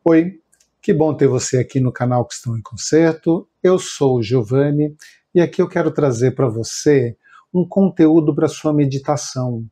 Oi, que bom ter você aqui no canal Cristão em Concerto. Eu sou o Giovanni e aqui eu quero trazer para você um conteúdo para sua meditação,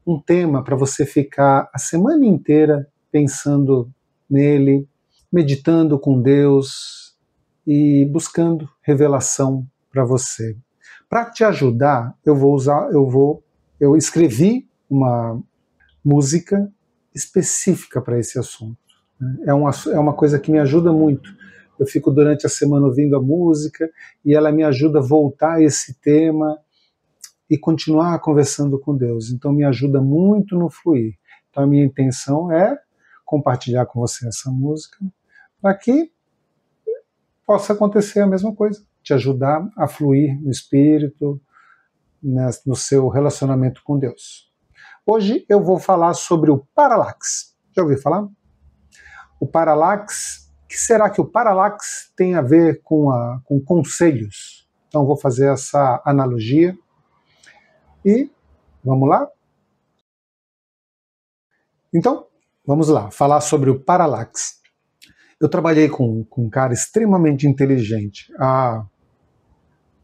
um tema para você ficar a semana inteira pensando nele, meditando com Deus e buscando revelação para você. Para te ajudar, eu escrevi uma música específica para esse assunto. É uma coisa que me ajuda muito. Eu fico durante a semana ouvindo a música e ela me ajuda a voltar a esse tema e continuar conversando com Deus. Então me ajuda muito no fluir. Então a minha intenção é compartilhar com você essa música para que possa acontecer a mesma coisa, te ajudar a fluir no espírito, no seu relacionamento com Deus. Hoje eu vou falar sobre o paralaxe. Já ouviu falar? O paralaxe, o que será que o paralaxe tem a ver com conselhos? Então vou fazer essa analogia e vamos lá? Então, vamos lá, falar sobre o paralaxe. Eu trabalhei com um cara extremamente inteligente há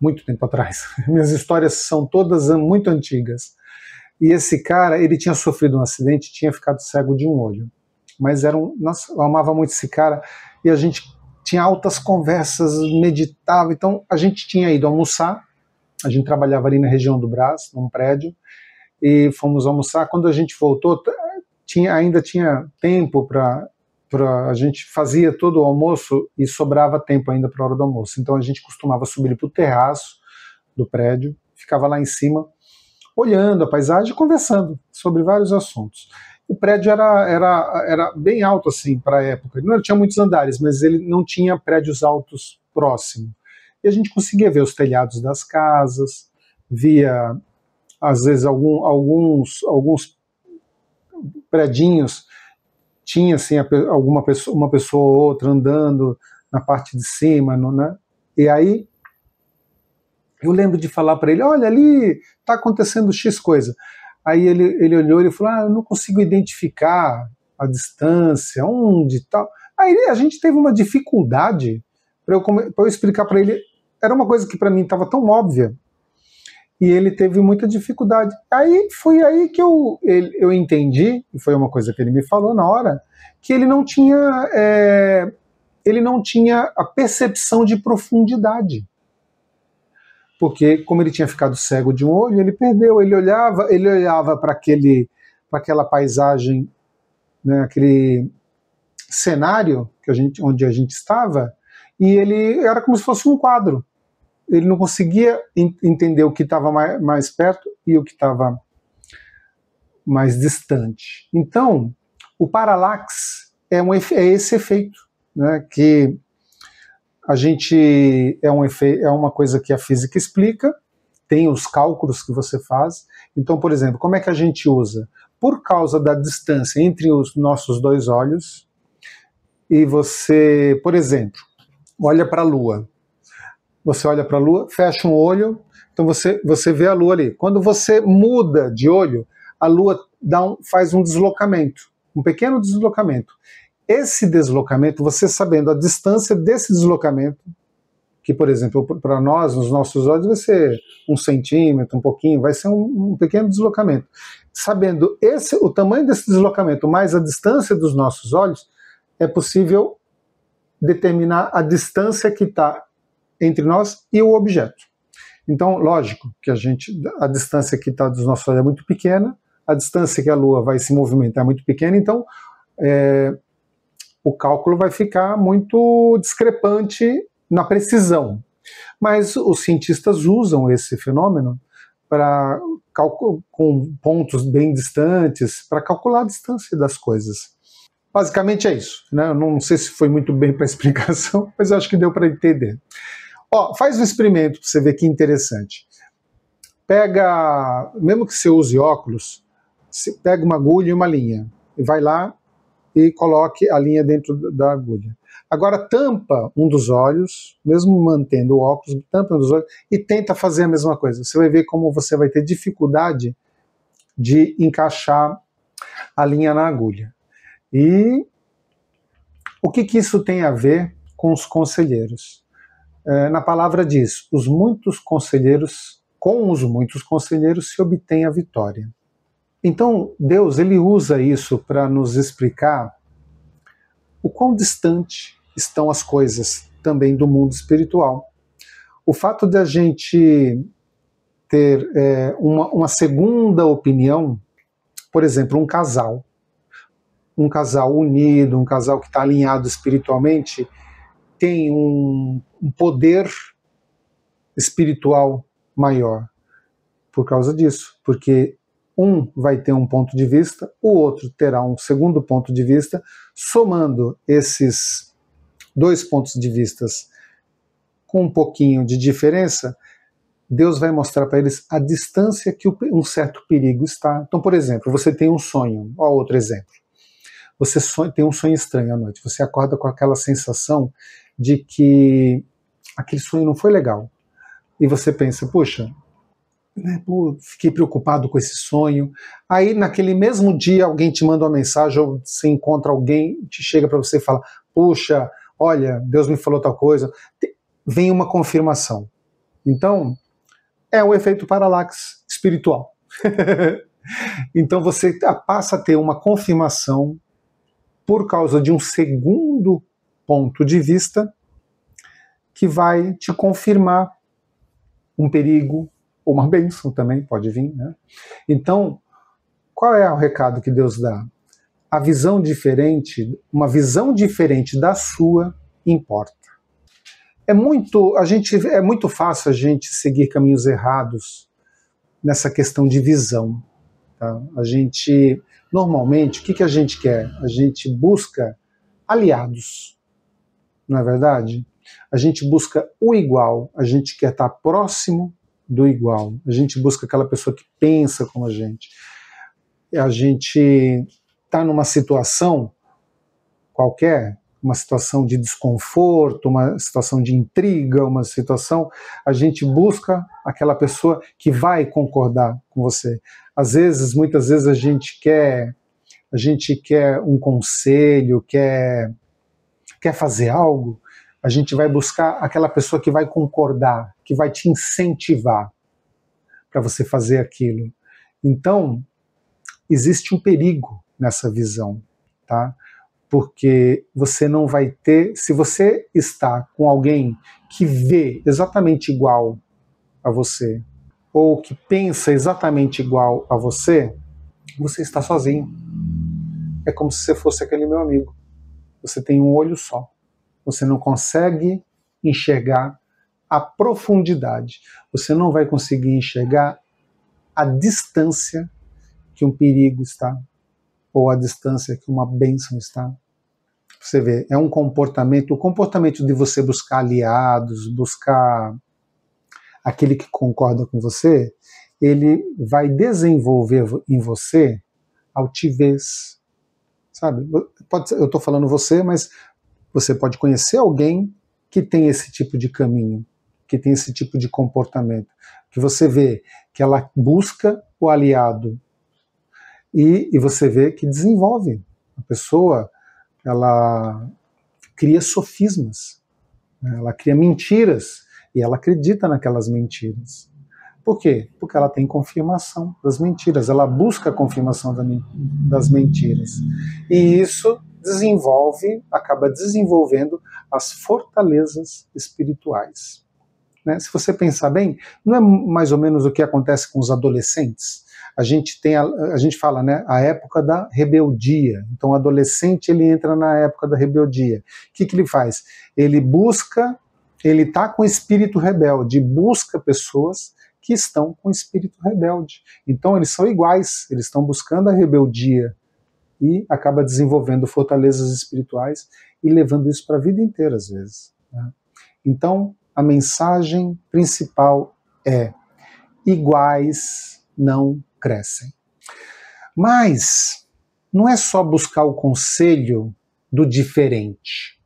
muito tempo atrás. Minhas histórias são todas muito antigas. E esse cara, ele tinha sofrido um acidente, tinha ficado cego de um olho. Mas nossa, eu amava muito esse cara e a gente tinha altas conversas, meditava. Então a gente tinha ido almoçar, a gente trabalhava ali na região do Brás, num prédio, e fomos almoçar. Quando a gente voltou, ainda tinha tempo para a gente fazia todo o almoço e sobrava tempo ainda para a hora do almoço. Então a gente costumava subir para o terraço do prédio, ficava lá em cima, olhando a paisagem e conversando sobre vários assuntos. O prédio era bem alto assim para a época. Ele não tinha muitos andares, mas ele não tinha prédios altos próximo. E a gente conseguia ver os telhados das casas, via às vezes alguns predinhos, tinha assim uma pessoa ou outra andando na parte de cima, né? E aí eu lembro de falar para ele, olha, ali está acontecendo X coisa. Aí ele olhou e falou, eu não consigo identificar a distância, onde tal. Aí a gente teve uma dificuldade para eu explicar para ele. Era uma coisa que para mim estava tão óbvia. E ele teve muita dificuldade. Aí foi aí que eu entendi, e foi uma coisa que ele me falou na hora, que ele não tinha a percepção de profundidade. Porque como ele tinha ficado cego de um olho, ele perdeu, ele olhava para aquela paisagem, né, aquele cenário onde a gente estava, e ele era como se fosse um quadro. Ele não conseguia entender o que estava mais perto e o que estava mais distante. Então, o paralaxe é esse efeito, né, que a gente é uma coisa que a física explica, tem os cálculos que você faz. Então, por exemplo, como é que a gente usa? Por causa da distância entre os nossos dois olhos, e você, por exemplo, olha para a Lua. Você olha para a Lua, fecha um olho, então você vê a Lua ali. Quando você muda de olho, a Lua faz um deslocamento, um pequeno deslocamento. Esse deslocamento, você sabendo a distância desse deslocamento, que, por exemplo, para nós, nos nossos olhos, vai ser 1 centímetro, um pouquinho, vai ser um pequeno deslocamento. Sabendo o tamanho desse deslocamento mais a distância dos nossos olhos, é possível determinar a distância que está entre nós e o objeto. Então, lógico que a distância que está dos nossos olhos é muito pequena, a distância que a Lua vai se movimentar é muito pequena, então o cálculo vai ficar muito discrepante na precisão. Mas os cientistas usam esse fenômeno com pontos bem distantes para calcular a distância das coisas. Basicamente é isso, né? Eu não sei se foi muito bem para a explicação, mas eu acho que deu para entender. Faz um experimento para você ver que interessante. Mesmo que você use óculos, você pega uma agulha e uma linha, e vai lá e coloque a linha dentro da agulha. Agora tampa um dos olhos, mesmo mantendo o óculos, tampa um dos olhos e tenta fazer a mesma coisa. Você vai ver como você vai ter dificuldade de encaixar a linha na agulha. E O que isso tem a ver com os conselheiros? Na palavra diz, com os muitos conselheiros se obtém a vitória. Então, Deus ele usa isso para nos explicar o quão distante estão as coisas também do mundo espiritual. O fato de a gente ter uma segunda opinião, por exemplo, um casal unido, um casal que está alinhado espiritualmente, tem um poder espiritual maior por causa disso, porque um vai ter um ponto de vista, o outro terá um segundo ponto de vista, somando esses dois pontos de vista com um pouquinho de diferença, Deus vai mostrar para eles a distância que um certo perigo está. Então, por exemplo, você tem um sonho, ó, outro exemplo. Você tem um sonho estranho à noite, você acorda com aquela sensação de que aquele sonho não foi legal. E você pensa, puxa, fiquei preocupado com esse sonho. Aí, naquele mesmo dia, alguém te manda uma mensagem, ou você encontra alguém, te chega para você e fala, puxa, olha, Deus me falou tal coisa. Vem uma confirmação. Então, é um efeito paralaxe espiritual. Então, você passa a ter uma confirmação por causa de um segundo ponto de vista que vai te confirmar um perigo, ou uma bênção também pode vir, né? Então, qual é o recado que Deus dá? A visão diferente, uma visão diferente da sua importa. É muito fácil a gente seguir caminhos errados nessa questão de visão. Tá? A gente, normalmente, o que a gente quer? A gente busca aliados, não é verdade? A gente busca o igual, a gente quer estar próximo do igual, a gente busca aquela pessoa que pensa como a gente está numa situação qualquer, uma situação de desconforto, uma situação de intriga, uma situação, a gente busca aquela pessoa que vai concordar com você. Muitas vezes a gente quer um conselho, quer fazer algo, a gente vai buscar aquela pessoa que vai concordar, que vai te incentivar para você fazer aquilo. Então, existe um perigo nessa visão, tá? Porque você não vai ter, se você está com alguém que vê exatamente igual a você, ou que pensa exatamente igual a você está sozinho. É como se você fosse aquele meu amigo. Você tem um olho só. Você não consegue enxergar a profundidade. Você não vai conseguir enxergar a distância que um perigo está, ou a distância que uma bênção está. Você vê, é um comportamento, o comportamento de você buscar aliados, buscar aquele que concorda com você, ele vai desenvolver em você altivez, sabe? Eu estou falando você, mas você pode conhecer alguém que tem esse tipo de caminho, que tem esse tipo de comportamento, que você vê que ela busca o aliado e você vê que desenvolve. A pessoa, ela cria sofismas, né? Ela cria mentiras e ela acredita naquelas mentiras. Por quê? Porque ela tem confirmação das mentiras, ela busca a confirmação das mentiras. E isso acaba desenvolvendo as fortalezas espirituais. Né? Se você pensar bem, não é mais ou menos o que acontece com os adolescentes? A gente fala, né, a época da rebeldia. Então o adolescente ele entra na época da rebeldia. O que ele faz? Ele está com espírito rebelde, busca pessoas que estão com espírito rebelde. Então eles são iguais, eles estão buscando a rebeldia e acaba desenvolvendo fortalezas espirituais e levando isso para a vida inteira às vezes. Né? Então a mensagem principal é: iguais não crescem. Mas não é só buscar o conselho do diferente.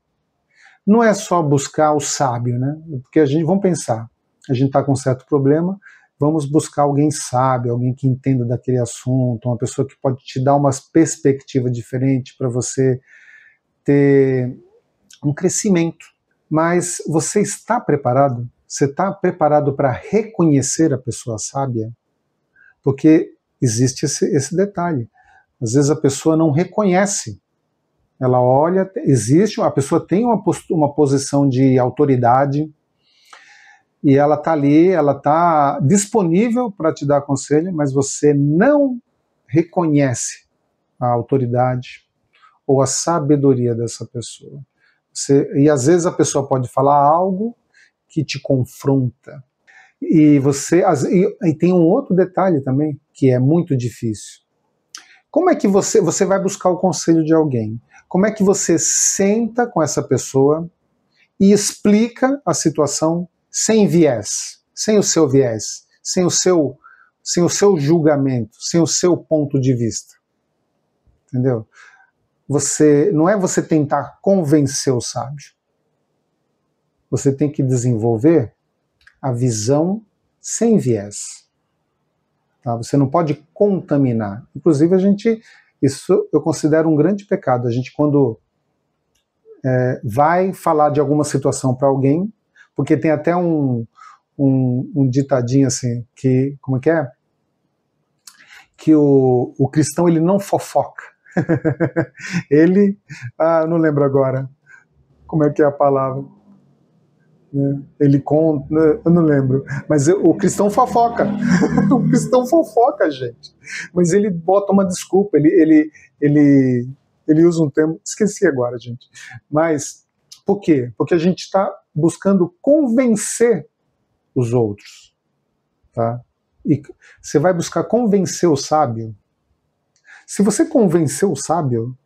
Não é só buscar o sábio, né? Porque vamos pensar, a gente está com um certo problema, vamos buscar alguém sábio, alguém que entenda daquele assunto, uma pessoa que pode te dar uma perspectiva diferente para você ter um crescimento. Mas você está preparado? Você está preparado para reconhecer a pessoa sábia? Porque existe esse detalhe. Às vezes a pessoa não reconhece. Ela olha, a pessoa tem uma posição de autoridade e ela está ali, ela está disponível para te dar conselho, mas você não reconhece a autoridade ou a sabedoria dessa pessoa. E às vezes a pessoa pode falar algo que te confronta. E tem um outro detalhe também, que é muito difícil. Como é que você vai buscar o conselho de alguém? Como é que você senta com essa pessoa e explica a situação sem viés, sem o seu viés, sem o seu julgamento, sem o seu ponto de vista? Entendeu? Não é você tentar convencer o sábio. Você tem que desenvolver a visão sem viés. Tá? Você não pode contaminar. Inclusive, isso eu considero um grande pecado. A gente, quando vai falar de alguma situação para alguém, porque tem até um ditadinho assim, como é que é? Que o cristão, ele não fofoca. Não lembro agora como é que é a palavra. Ele conta, eu não lembro, mas o cristão fofoca. O cristão fofoca, gente. Mas ele bota uma desculpa, ele usa um termo, esqueci agora, gente. Mas por quê? Porque a gente está buscando convencer os outros, tá? E você vai buscar convencer o sábio. Se você convencer o sábio,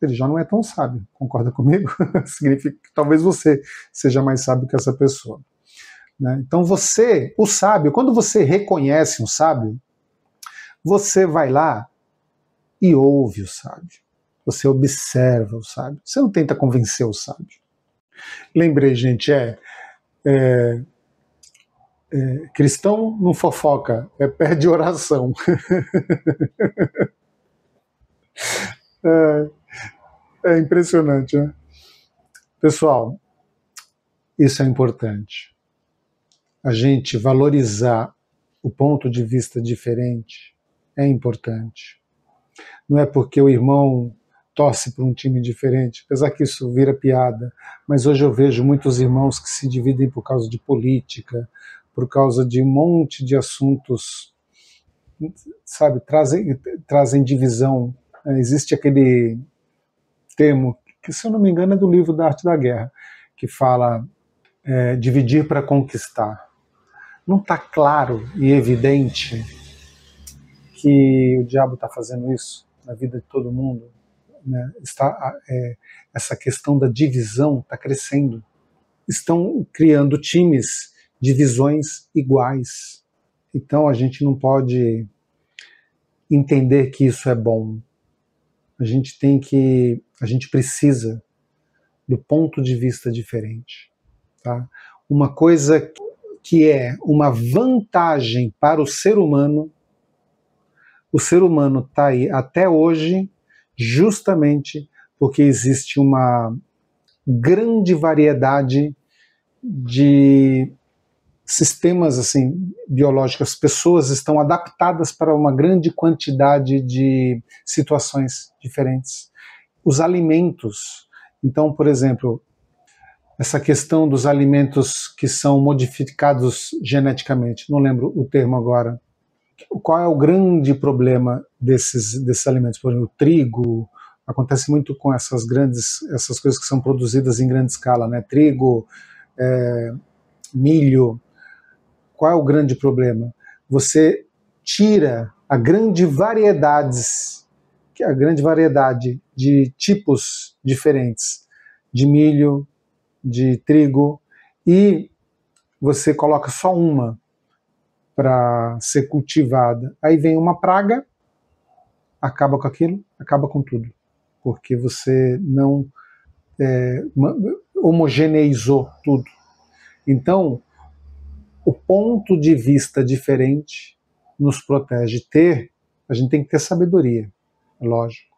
ele já não é tão sábio, concorda comigo? Significa que talvez você seja mais sábio que essa pessoa. Né? Então o sábio, quando você reconhece um sábio, você vai lá e ouve o sábio. Você observa o sábio. Você não tenta convencer o sábio. Lembrei, gente, cristão não fofoca, perde oração. É impressionante, né? Pessoal, isso é importante. A gente valorizar o ponto de vista diferente é importante. Não é porque o irmão torce para um time diferente, apesar que isso vira piada, mas hoje eu vejo muitos irmãos que se dividem por causa de política, por causa de um monte de assuntos, sabe, trazem divisão. Existe aquele termo, que se eu não me engano é do livro da Arte da Guerra, que fala dividir para conquistar. Não está claro e evidente que o diabo está fazendo isso na vida de todo mundo? Né? Essa questão da divisão está crescendo. Estão criando times de visões iguais. Então a gente não pode entender que isso é bom. A gente precisa do ponto de vista diferente. Tá? Uma coisa que é uma vantagem para o ser humano está aí até hoje justamente porque existe uma grande variedade de sistemas assim, biológicos. As pessoas estão adaptadas para uma grande quantidade de situações diferentes. Os alimentos. Então, por exemplo, essa questão dos alimentos que são modificados geneticamente, não lembro o termo agora. Qual é o grande problema desses alimentos? Por exemplo, o trigo, acontece muito com essas coisas que são produzidas em grande escala, né? Trigo, milho. Qual é o grande problema? Você tira a grande variedade de tipos diferentes de milho, de trigo, e você coloca só uma para ser cultivada. Aí vem uma praga, acaba com aquilo, acaba com tudo. Porque você não homogeneizou tudo. Então, o ponto de vista diferente nos protege. A gente tem que ter sabedoria, lógico,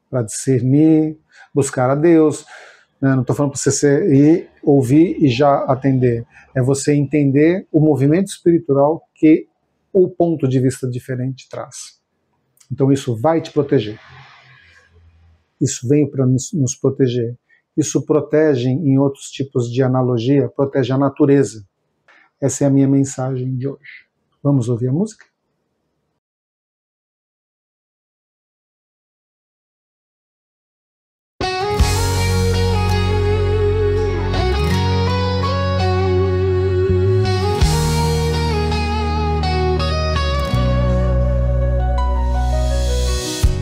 para discernir, buscar a Deus. né? Não estou falando para você ir ouvir e já atender. É você entender o movimento espiritual que o ponto de vista diferente traz. Então isso vai te proteger. Isso veio para nos proteger. Isso protege, em outros tipos de analogia, protege a natureza. Essa é a minha mensagem de hoje. Vamos ouvir a música?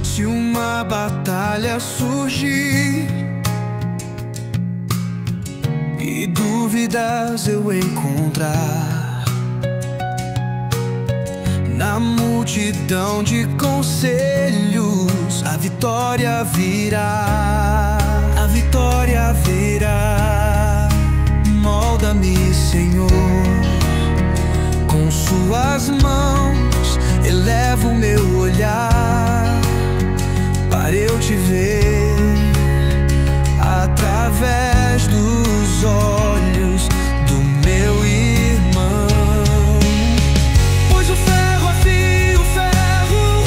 Se uma batalha surgir e dúvidas eu encontrar, na multidão de conselhos a vitória virá, a vitória virá. Molda-me, Senhor, com suas mãos, eleva o meu olhar para eu te ver através dos olhos do meu irmão. Pois o ferro afia o ferro,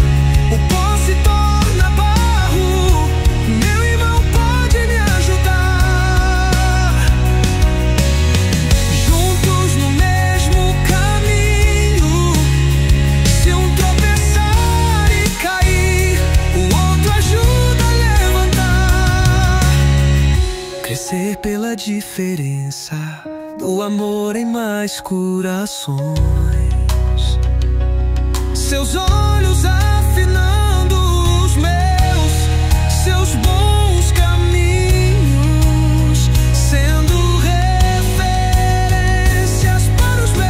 o pó se torna barro. Meu irmão pode me ajudar. Juntos no mesmo caminho, se um tropeçar e cair, o outro ajuda a levantar. Crescer pela diferença do amor em mais corações. Seus olhos afinando os meus, seus bons caminhos, sendo referências para os meus.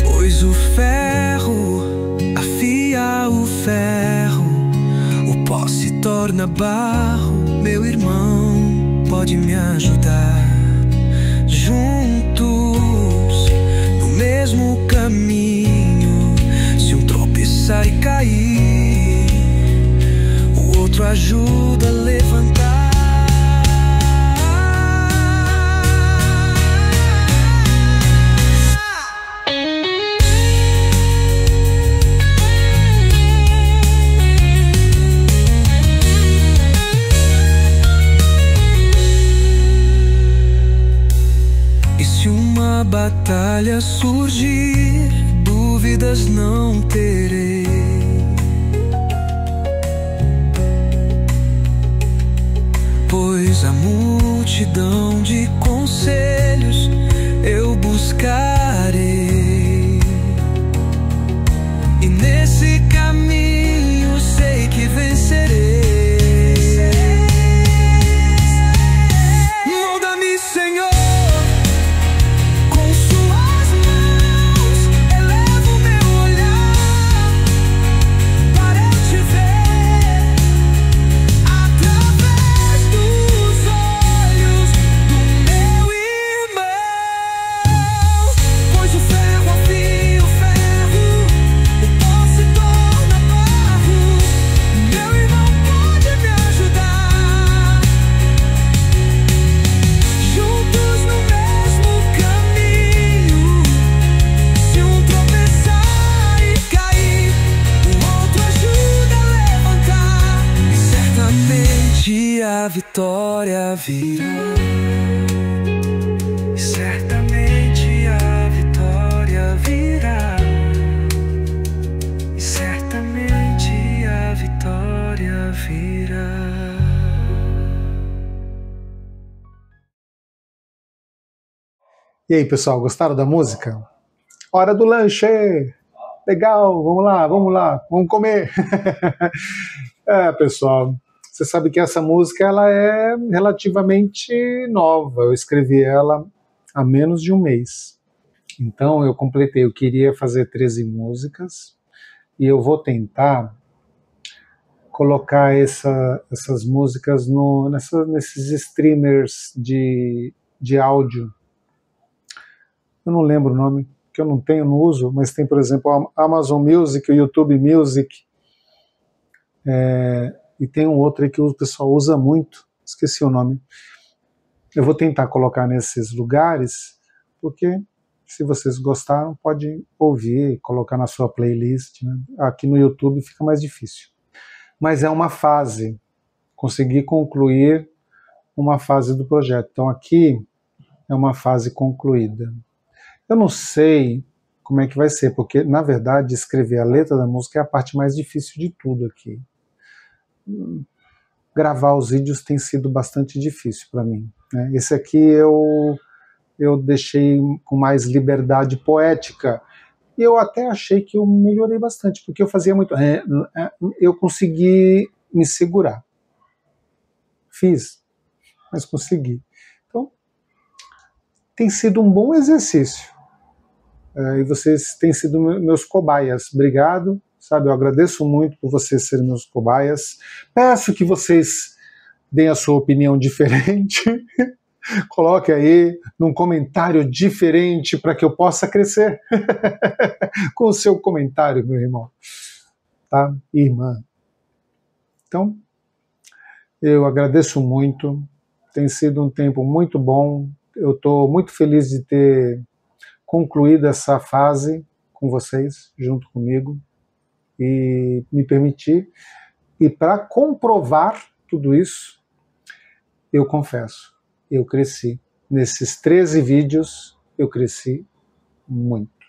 Pois o ferro afia o ferro, o pó se torna barro. Meu irmão pode me ajudar. Juntos no mesmo caminho, se um tropeçar e cair, o outro ajuda a levantar. E se uma batalha surgir, dúvidas não terei, pois a multidão de conselhos eu buscarei. E nesse caminho sei que vencerei. Molda-me, Senhor, com suas mãos, eleva o meu olhar para eu te ver através dos olhos do meu irmão. Pois o ferro afia o ferro, o pó se torna barro. Meu irmão pode me ajudar. Juntos no mesmo caminho, se um tropeçar e cair, o outro ajuda a levantar. E certamente a vitória virá. E certamente a vitória virá. E certamente a vitória virá. E aí, pessoal, gostaram da música? Hora do lanche! Legal, vamos lá, vamos comer! Pessoal, você sabe que essa música ela é relativamente nova. Eu escrevi ela há menos de um mês. Então eu completei, eu queria fazer 13 músicas e eu vou tentar colocar essas músicas nesses streamers de áudio eu não lembro o nome, que eu não tenho, não uso, mas tem, por exemplo, a Amazon Music, o YouTube Music, e tem um outro aí que o pessoal usa muito, esqueci o nome. Eu vou tentar colocar nesses lugares, porque se vocês gostaram, pode ouvir, colocar na sua playlist, né? Aqui no YouTube fica mais difícil. Mas é uma fase, consegui concluir uma fase do projeto. Então aqui é uma fase concluída. Eu não sei como é que vai ser, porque na verdade escrever a letra da música é a parte mais difícil de tudo aqui. Gravar os vídeos tem sido bastante difícil para mim, né? Esse aqui eu deixei com mais liberdade poética, e eu até achei que eu melhorei bastante, porque eu fazia muito... eu consegui me segurar. Fiz, mas consegui. Então, tem sido um bom exercício. E vocês têm sido meus cobaias. Obrigado, sabe? Eu agradeço muito por vocês serem meus cobaias. Peço que vocês deem a sua opinião diferente. Coloque aí num comentário diferente para que eu possa crescer com o seu comentário, meu irmão, tá? Irmã. Então, eu agradeço muito, tem sido um tempo muito bom, eu estou muito feliz de ter concluído essa fase com vocês, junto comigo, e me permitir, e para comprovar tudo isso, eu confesso, eu cresci. Nesses 13 vídeos, eu cresci muito,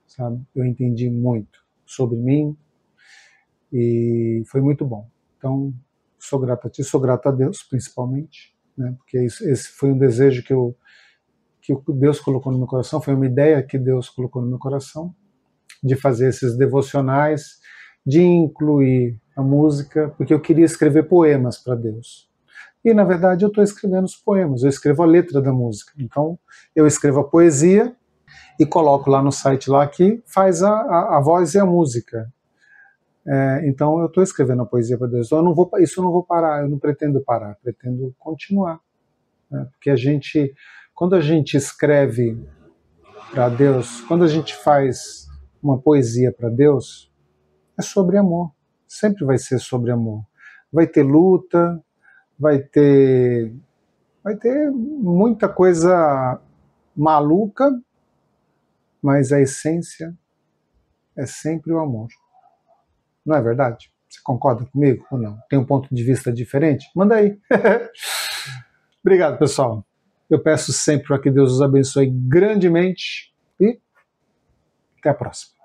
sabe? Eu entendi muito sobre mim e foi muito bom. Então, sou grato a ti, sou grato a Deus, principalmente, né? Porque esse foi um desejo que Deus colocou no meu coração, foi uma ideia que Deus colocou no meu coração, de fazer esses devocionais, de incluir a música, porque eu queria escrever poemas para Deus. E, na verdade, eu estou escrevendo os poemas, eu escrevo a letra da música. Então, eu escrevo a poesia e coloco lá no site lá que faz a voz e a música. Então, eu estou escrevendo a poesia para Deus. Então, isso eu não vou parar, eu não pretendo parar, pretendo continuar. Né? Porque quando a gente escreve para Deus, quando a gente faz uma poesia para Deus, é sobre amor. Sempre vai ser sobre amor. Vai ter luta, vai ter muita coisa maluca, mas a essência é sempre o amor. Não é verdade? Você concorda comigo ou não? Tem um ponto de vista diferente? Manda aí. Obrigado, pessoal. Eu peço sempre para que Deus os abençoe grandemente e até a próxima.